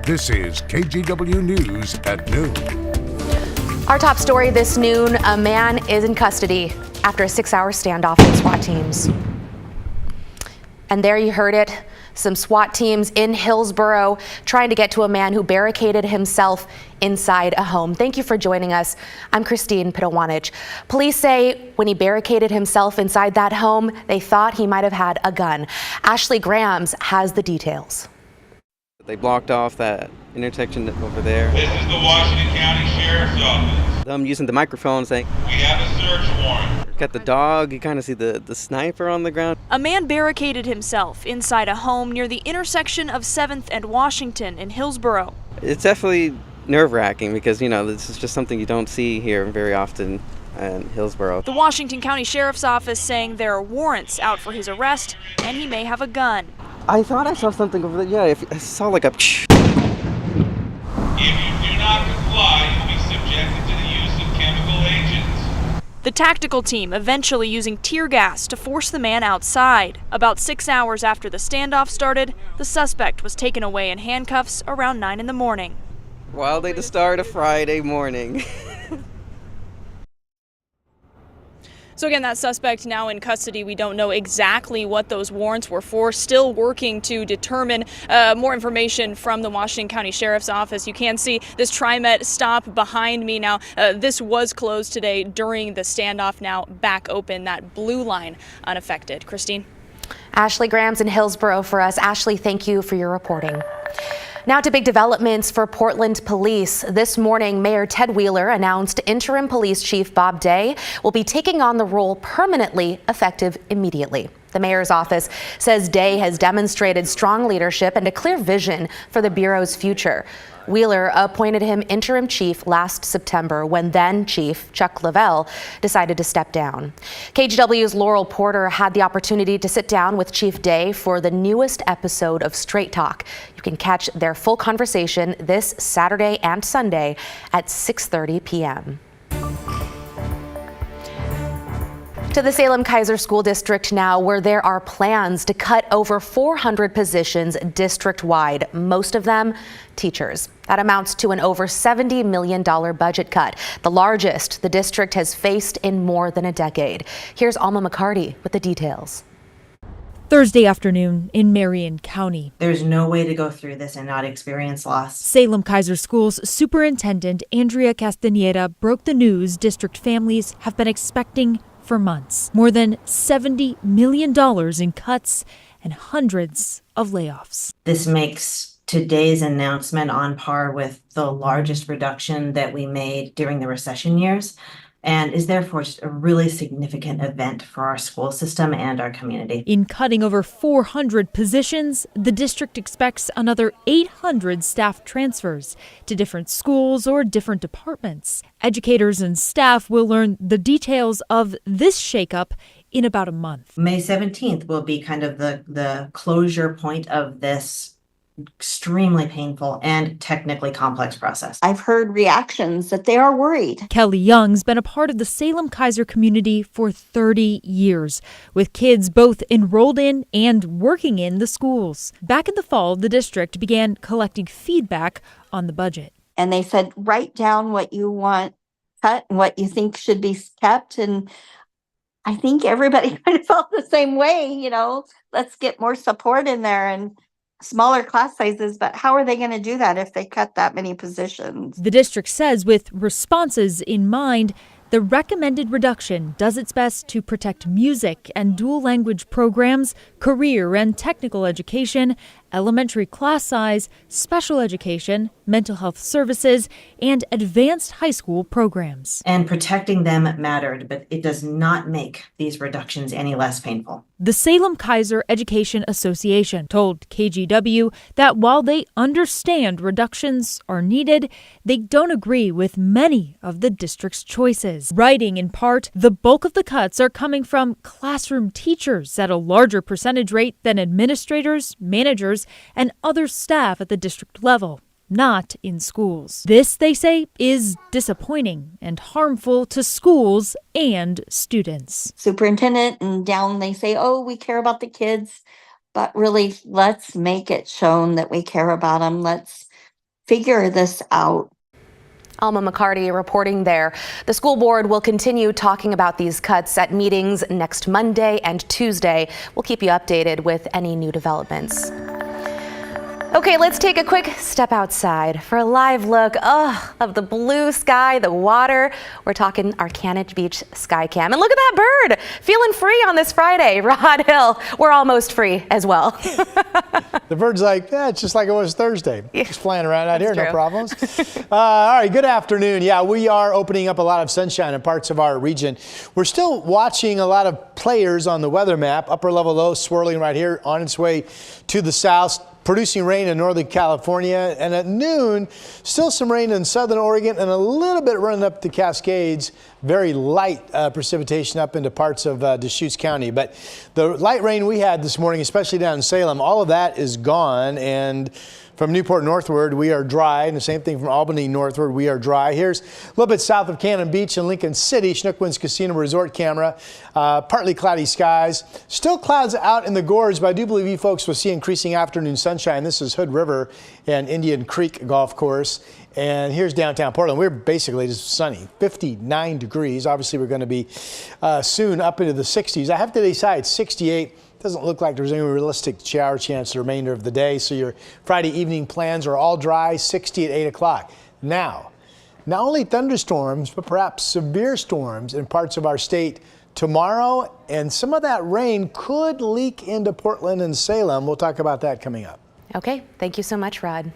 This is KGW News at noon. Our top story this noon, a man is in custody after a 6-hour standoff with SWAT teams. And there you heard it, some SWAT teams in Hillsborough trying to get to a man who barricaded himself inside a home. Thank you for joining us. I'm Christine Pitawanich. Police say when he barricaded himself inside that home, they thought he might have had a gun. Ashley Grams has the details. They blocked off that intersection over there. This is the Washington County Sheriff's Office. I'm using the microphone saying, We have a search warrant. got the dog, you kind of see the sniper on the ground. A man barricaded himself inside a home near the intersection of 7th and Washington in Hillsborough. It's definitely nerve-wracking because, this is just something you don't see here very often in Hillsborough. The Washington County Sheriff's Office saying there are warrants out for his arrest and he may have a gun. I thought I saw something over there. Yeah, I saw like a... If you do not comply, you'll be subjected to the use of chemical agents. The tactical team eventually using tear gas to force the man outside. About 6 hours after the standoff started, the suspect was taken away in handcuffs around 9 in the morning. Wild day to start a Friday morning. So again, that suspect now in custody. We don't know exactly what those warrants were for. Still working to determine more information from the Washington County Sheriff's Office. You can see this TriMet stop behind me now. This was closed today during the standoff. Now back open. That blue line unaffected. Christine. Ashley Grams in Hillsborough for us. Ashley, thank you for your reporting. Now to big developments for Portland police. This morning, Mayor Ted Wheeler announced interim police chief Bob Day will be taking on the role permanently, effective immediately. The mayor's office says Day has demonstrated strong leadership and a clear vision for the Bureau's future. Wheeler appointed him interim chief last September when then Chief Chuck Lavelle decided to step down. KGW's Laurel Porter had the opportunity to sit down with Chief Day for the newest episode of Straight Talk. You can catch their full conversation this Saturday and Sunday at 6:30 p.m. To the SalemKaiser School District now, where there are plans to cut over 400 positions district-wide, most of them teachers. That amounts to an over $70 million budget cut, the largest the district has faced in more than a decade. Here's Alma McCarty with the details. Thursday afternoon in Marion County. There's no way to go through this and not experience loss. SalemKaiser Schools Superintendent Andrea Castaneda broke the news district families have been expecting for months. More than $70 million in cuts and hundreds of layoffs. This makes today's announcement on par with the largest reduction that we made during the recession years, and is therefore just a really significant event for our school system and our community. In cutting over 400 positions, the district expects another 800 staff transfers to different schools or different departments. Educators and staff will learn the details of this shakeup in about a month. May 17th will be kind of the closure point of this extremely painful and technically complex process. I've heard reactions that they are worried. Kelly Young's been a part of the SalemKaiser community for 30 years, with kids both enrolled in and working in the schools. Back in the fall, the district began collecting feedback on the budget. And they said, write down what you want cut and what you think should be kept. And I think everybody kind of felt the same way, let's get more support in there and smaller class sizes, but how are they going to do that if they cut that many positions? The district says with responses in mind, the recommended reduction does its best to protect music and dual language programs, career and technical education, elementary class size, special education, mental health services, and advanced high school programs. And protecting them mattered, but it does not make these reductions any less painful. The SalemKaiser Education Association told KGW that while they understand reductions are needed, they don't agree with many of the district's choices. Writing in part, the bulk of the cuts are coming from classroom teachers at a larger percentage rate than administrators, managers, and other staff at the district level, not in schools. This, they say, is disappointing and harmful to schools and students. Superintendent and down, they say, oh, we care about the kids, but really let's make it shown that we care about them. Let's figure this out. Alma McCarty reporting there. The school board will continue talking about these cuts at meetings next Monday and Tuesday. We'll keep you updated with any new developments. Okay, let's take a quick step outside for a live look of the blue sky, the water. We're talking Arcana Beach Skycam. And look at that bird, feeling free on this Friday. Rod Hill, we're almost free as well. The bird's like, yeah, it's just like it was Thursday. Just flying around out here, true. no problems. All right, good afternoon. Yeah, we are opening up a lot of sunshine in parts of our region. We're still watching a lot of players on the weather map. Upper level low swirling right here on its way to the south, producing rain in Northern California, and at noon, still some rain in Southern Oregon and a little bit running up the Cascades. Very light precipitation up into parts of Deschutes County. But the light rain we had this morning, especially down in Salem, all of that is gone. And from Newport northward, we are dry. And the same thing from Albany northward, we are dry. Here's a little bit south of Cannon Beach in Lincoln City, Chinook Winds Casino Resort camera. Partly cloudy skies. Still clouds out in the gorge, but I do believe you folks will see increasing afternoon sunshine. This is Hood River and Indian Creek Golf Course. And here's downtown Portland. We're basically just sunny, 59 degrees. Obviously, we're going to be soon up into the 60s. I have to decide 68. Doesn't look like there's any realistic shower chance the remainder of the day. So your Friday evening plans are all dry, 60 at 8 o'clock. Now, not only thunderstorms, but perhaps severe storms in parts of our state tomorrow. And some of that rain could leak into Portland and Salem. We'll talk about that coming up. Okay, thank you so much, Rod.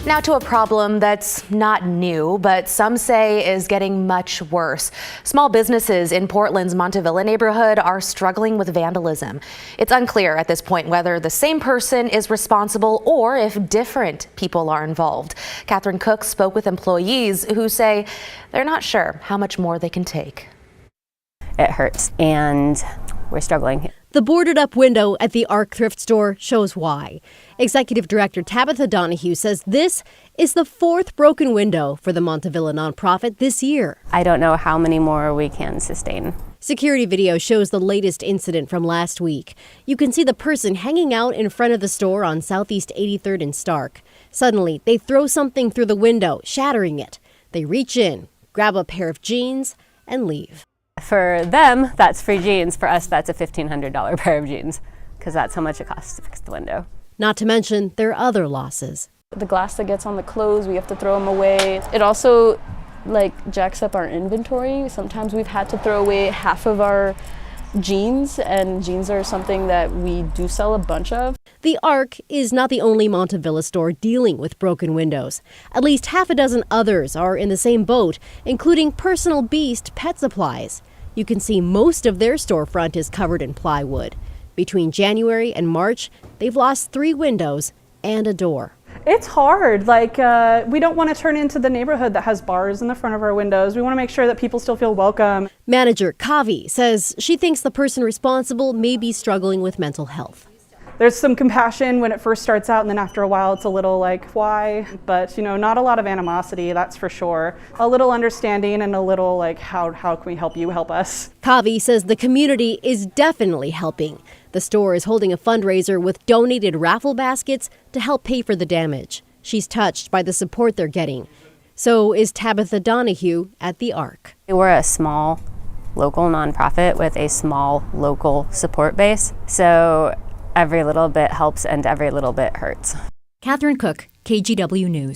Now to a problem that's not new, but some say is getting much worse. Small businesses in Portland's Montevilla neighborhood are struggling with vandalism. It's unclear at this point whether the same person is responsible or if different people are involved. Catherine Cook spoke with employees who say they're not sure how much more they can take. It hurts and we're struggling. The boarded up window at the Arc thrift store shows why. Executive Director Tabitha Donahue says this is the fourth broken window for the Montevilla nonprofit this year. I don't know how many more we can sustain. Security video shows the latest incident from last week. You can see the person hanging out in front of the store on Southeast 83rd and Stark. Suddenly, they throw something through the window, shattering it. They reach in, grab a pair of jeans, and leave. For them, that's free jeans. For us, that's a $1,500 pair of jeans because that's how much it costs to fix the window. Not to mention their other losses. The glass that gets on the clothes, we have to throw them away. It also jacks up our inventory. Sometimes we've had to throw away half of our jeans, and jeans are something that we do sell a bunch of. The Arc is not the only Montevilla store dealing with broken windows. At least half a dozen others are in the same boat, including Personal Beast Pet Supplies. You can see most of their storefront is covered in plywood. Between January and March, they've lost 3 windows and a door. It's hard. We don't want to turn into the neighborhood that has bars in the front of our windows. We want to make sure that people still feel welcome. Manager Kavi says she thinks the person responsible may be struggling with mental health. There's some compassion when it first starts out, and then after a while it's a little like, why? But, not a lot of animosity, that's for sure. A little understanding and a little how can we help you help us? Kavi says the community is definitely helping. The store is holding a fundraiser with donated raffle baskets to help pay for the damage. She's touched by the support they're getting. So is Tabitha Donahue at the Arc. We're a small local nonprofit with a small local support base. So every little bit helps and every little bit hurts. Catherine Cook, KGW News.